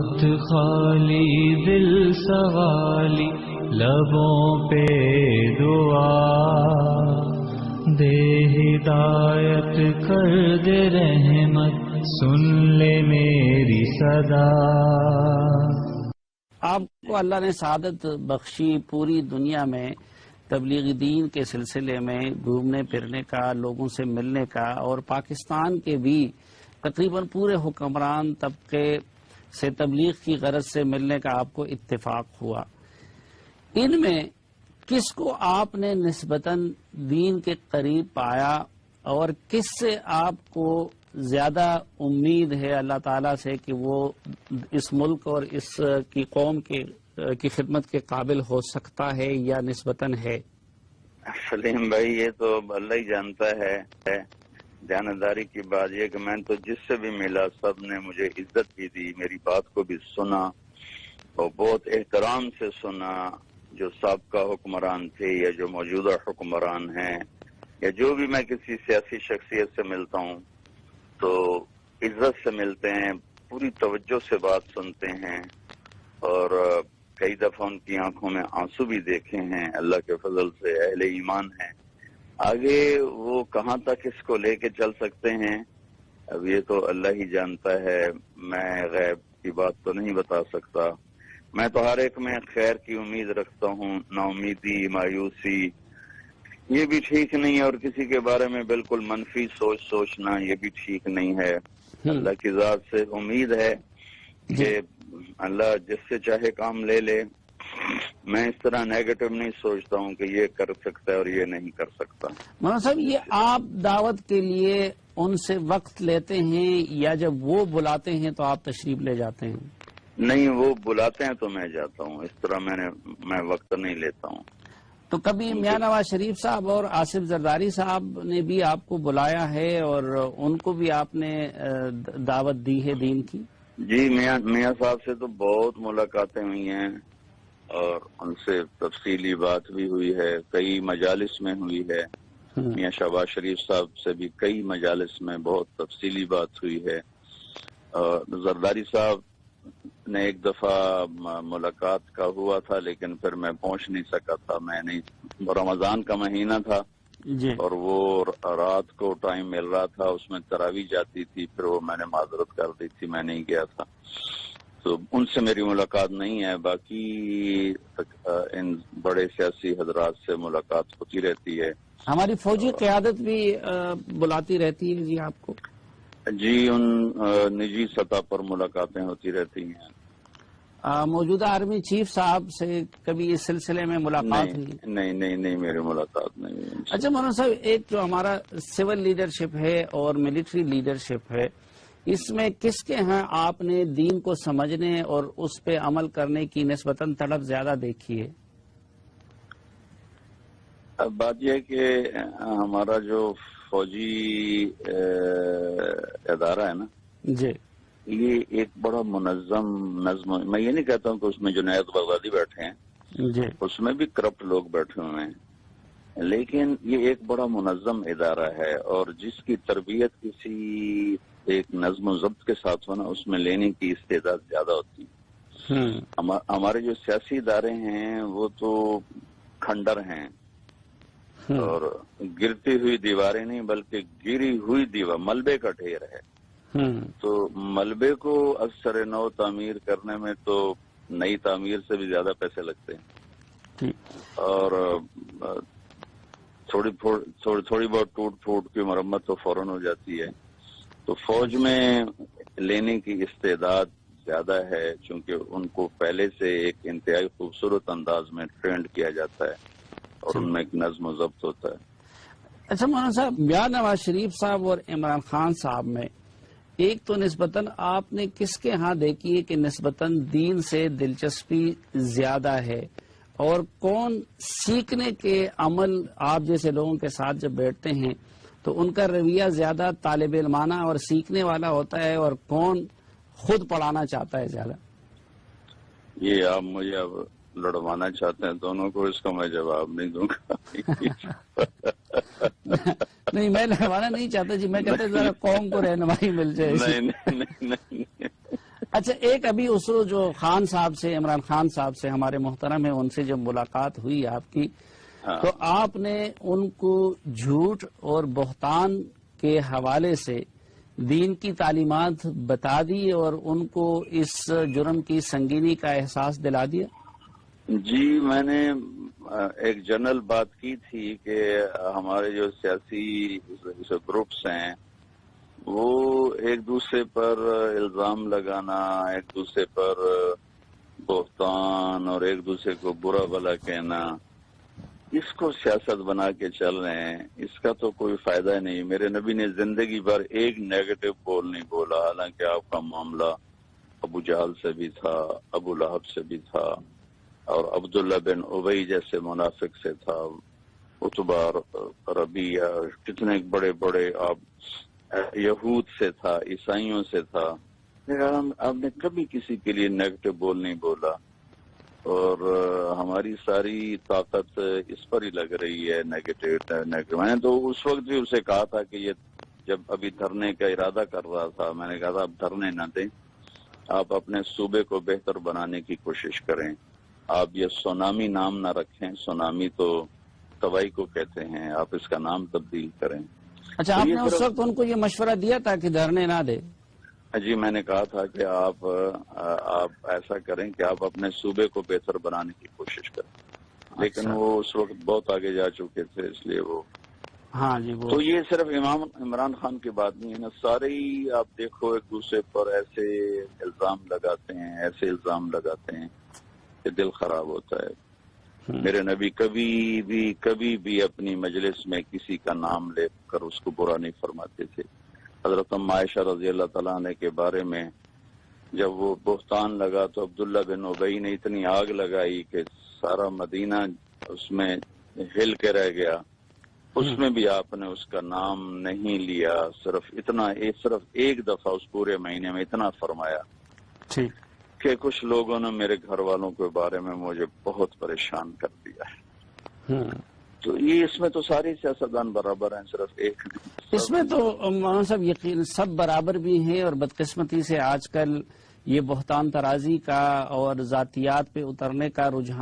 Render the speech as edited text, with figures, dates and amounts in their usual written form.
وقت خالی دل سوالی لبوں پہ دعا دے، ہدایت کر دے رحمت، سن لے میری صدا۔ آپ کو اللہ نے سعادت بخشی پوری دنیا میں تبلیغ دین کے سلسلے میں گھومنے پھرنے کا، لوگوں سے ملنے کا، اور پاکستان کے بھی تقریباً پورے حکمران طبقے سے تبلیغ کی غرض سے ملنے کا آپ کو اتفاق ہوا۔ ان میں کس کو آپ نے نسبتاً دین کے قریب پایا اور کس سے آپ کو زیادہ امید ہے اللہ تعالیٰ سے کہ وہ اس ملک اور اس کی قوم کی خدمت کے قابل ہو سکتا ہے یا نسبتاً ہے؟ سلیم بھائی، یہ تو اللہ ہی جانتا ہے۔ دیانتداری کی بات یہ کہ میں تو جس سے بھی ملا سب نے مجھے عزت بھی دی، میری بات کو بھی سنا اور بہت احترام سے سنا۔ جو سابقہ حکمران تھے یا جو موجودہ حکمران ہیں یا جو بھی میں کسی سیاسی شخصیت سے ملتا ہوں تو عزت سے ملتے ہیں، پوری توجہ سے بات سنتے ہیں، اور کئی دفعہ ان کی آنکھوں میں آنسو بھی دیکھے ہیں۔ اللہ کے فضل سے اہل ایمان ہیں، آگے وہ کہاں تک اس کو لے کے چل سکتے ہیں اب یہ تو اللہ ہی جانتا ہے، میں غیب کی بات تو نہیں بتا سکتا۔ میں تو ہر ایک میں خیر کی امید رکھتا ہوں، نا امیدی، مایوسی یہ بھی ٹھیک نہیں ہے، اور کسی کے بارے میں بالکل منفی سوچنا یہ بھی ٹھیک نہیں ہے۔ اللہ کی ذات سے امید ہے کہ اللہ جس سے چاہے کام لے لے۔ میں اس طرح نیگیٹو نہیں سوچتا ہوں کہ یہ کر سکتا ہے اور یہ نہیں کر سکتا۔ مولانا صاحب، یہ آپ دعوت کے لیے ان سے وقت لیتے ہیں یا جب وہ بلاتے ہیں تو آپ تشریف لے جاتے ہیں؟ نہیں، وہ بلاتے ہیں تو میں جاتا ہوں، اس طرح میں وقت نہیں لیتا ہوں۔ تو کبھی میاں نواز شریف صاحب اور آصف زرداری صاحب نے بھی آپ کو بلایا ہے اور ان کو بھی آپ نے دعوت دی ہے دین کی؟ جی، میاں صاحب سے تو بہت ملاقاتیں ہوئی ہیں اور ان سے تفصیلی بات بھی ہوئی ہے، کئی مجالس میں ہوئی ہے۔ میاں شہباز شریف صاحب سے بھی کئی مجالس میں بہت تفصیلی بات ہوئی ہے۔ زرداری صاحب نے ایک دفعہ ملاقات کا ہوا تھا لیکن پھر میں پہنچ نہیں سکا تھا، میں نہیں، رمضان کا مہینہ تھا اور وہ رات کو ٹائم مل رہا تھا، اس میں تراویح جاتی تھی، پھر وہ میں نے معذرت کر دی تھی، میں نہیں گیا تھا، تو ان سے میری ملاقات نہیں ہے۔ باقی ان بڑے سیاسی حضرات سے ملاقات ہوتی رہتی ہے۔ ہماری فوجی قیادت بھی بلاتی رہتی ہے جی آپ کو؟ جی، ان نجی سطح پر ملاقاتیں ہوتی رہتی ہیں۔ موجودہ آرمی چیف صاحب سے کبھی اس سلسلے میں ملاقات ہوئی؟ نہیں، میری ملاقات نہیں ہوئی۔ اچھا مولانا صاحب، ایک جو ہمارا سول لیڈرشپ ہے اور ملٹری لیڈرشپ ہے، اس میں کس کے ہاں آپ نے دین کو سمجھنے اور اس پہ عمل کرنے کی نسبتاً طلب زیادہ دیکھی ہے؟ اب بات یہ ہے کہ ہمارا جو فوجی ادارہ ہے نا جی، یہ ایک بڑا منظم نظم، میں یہ نہیں کہتا ہوں کہ اس میں جنید بغدادی بیٹھے ہیں جی، اس میں بھی کرپٹ لوگ بیٹھے ہوئے ہیں، لیکن یہ ایک بڑا منظم ادارہ ہے اور جس کی تربیت کسی ایک نظم و ضبط کے ساتھ ہونا، اس میں لینے کی استعداد زیادہ ہوتی ہے۔ ہمارے جو سیاسی ادارے ہیں وہ تو کھنڈر ہیں اور گرتی ہوئی دیواریں نہیں بلکہ گری ہوئی دیوار، ملبے کا ڈھیر ہے، تو ملبے کو اکثر نو تعمیر کرنے میں تو نئی تعمیر سے بھی زیادہ پیسے لگتے ہیں، اور تھوڑی بہت ٹوٹ پھوٹ کی مرمت تو فوراً ہو جاتی ہے۔ تو فوج میں لینے کی استعداد زیادہ ہے چونکہ ان کو پہلے سے ایک انتہائی خوبصورت انداز میں ٹرینڈ کیا جاتا ہے اور ان میں ایک نظم و ضبط ہوتا ہے۔ اچھا مولانا صاحب، میاں نواز شریف صاحب اور عمران خان صاحب میں ایک تو نسبتاً آپ نے کس کے ہاں دیکھی ہے کہ نسبتاً دین سے دلچسپی زیادہ ہے، اور کون سیکھنے کے عمل آپ جیسے لوگوں کے ساتھ جب بیٹھتے ہیں تو ان کا رویہ زیادہ طالب علمانہ اور سیکھنے والا ہوتا ہے، اور کون خود پڑھانا چاہتا ہے زیادہ؟ یہ آپ مجھے اب لڑوانا چاہتے ہیں دونوں کو، اس کا میں جواب نہیں دوں گا۔ نہیں، میں لڑوانا نہیں چاہتا جی، میں کہتا ذرا قوم کو رہنمائی مل جائے۔ نہیں، اچھا، ایک ابھی اس جو خان صاحب سے، عمران خان صاحب سے ہمارے محترم ہیں، ان سے جب ملاقات ہوئی آپ کی، ہاں۔ تو آپ نے ان کو جھوٹ اور بہتان کے حوالے سے دین کی تعلیمات بتا دی اور ان کو اس جرم کی سنگینی کا احساس دلا دیا؟ جی، میں نے ایک جنرل بات کی تھی کہ ہمارے جو سیاسی گروپس ہیں وہ ایک دوسرے پر الزام لگانا، ایک دوسرے پر بہتان اور ایک دوسرے کو برا بھلا کہنا، اس کو سیاست بنا کے چل رہے ہیں، اس کا تو کوئی فائدہ نہیں۔ میرے نبی نے زندگی بھر ایک نیگیٹو بول نہیں بولا، حالانکہ آپ کا معاملہ ابو جہل سے بھی تھا، ابو لہب سے بھی تھا، اور عبداللہ بن ابی جیسے منافق سے تھا، عتبہ، ربیعہ، کتنے بڑے بڑے آپ یہود سے تھا، عیسائیوں سے تھا، لیکن آپ نے کبھی کسی کے لیے نیگیٹو بول نہیں بولا، اور ہماری ساری طاقت اس پر ہی لگ رہی ہے نیگیٹو۔ میں نے تو اس وقت بھی اسے کہا تھا کہ یہ جب ابھی دھرنے کا ارادہ کر رہا تھا، میں نے کہا تھا آپ دھرنے نہ دیں، آپ اپنے صوبے کو بہتر بنانے کی کوشش کریں، آپ یہ سونامی نام نہ رکھیں، سونامی تو تباہی کو کہتے ہیں، آپ اس کا نام تبدیل کریں۔ اچھا، آپ نے اس وقت ان کو یہ مشورہ دیا تھا کہ دھرنے نہ دے؟ جی، میں نے کہا تھا کہ آپ ایسا کریں کہ آپ اپنے صوبے کو بہتر بنانے کی کوشش کریں، لیکن اچھا۔ وہ اس وقت بہت آگے جا چکے تھے، اس لیے وہ ہاں جی، وہ تو یہ صرف عمران خان کی بات نہیں ہے نا، سارے ہی آپ دیکھو ایک دوسرے پر ایسے الزام لگاتے ہیں کہ دل خراب ہوتا ہے۔ میرے نبی کبھی بھی اپنی مجلس میں کسی کا نام لے کر اس کو برا نہیں فرماتے تھے۔ حضرت عائشہ رضی اللہ تعالیٰ عنہ کے بارے میں جب وہ بہتان لگا تو عبداللہ بن ابی نے اتنی آگ لگائی کہ سارا مدینہ اس میں ہل کے رہ گیا، اس میں بھی آپ نے اس کا نام نہیں لیا، صرف ایک دفعہ اس پورے مہینے میں اتنا فرمایا ٹھیک کہ کچھ لوگوں نے میرے گھر والوں کے بارے میں مجھے بہت پریشان کر دیا ہے۔ تو یہ اس میں تو سارے سیاستدان برابر ہیں، صرف ایک اس میں تو مولانا صاحب یقین سب برابر بھی ہیں، اور بدقسمتی سے آج کل یہ بہتان ترازی کا اور ذاتیات پہ اترنے کا رجحان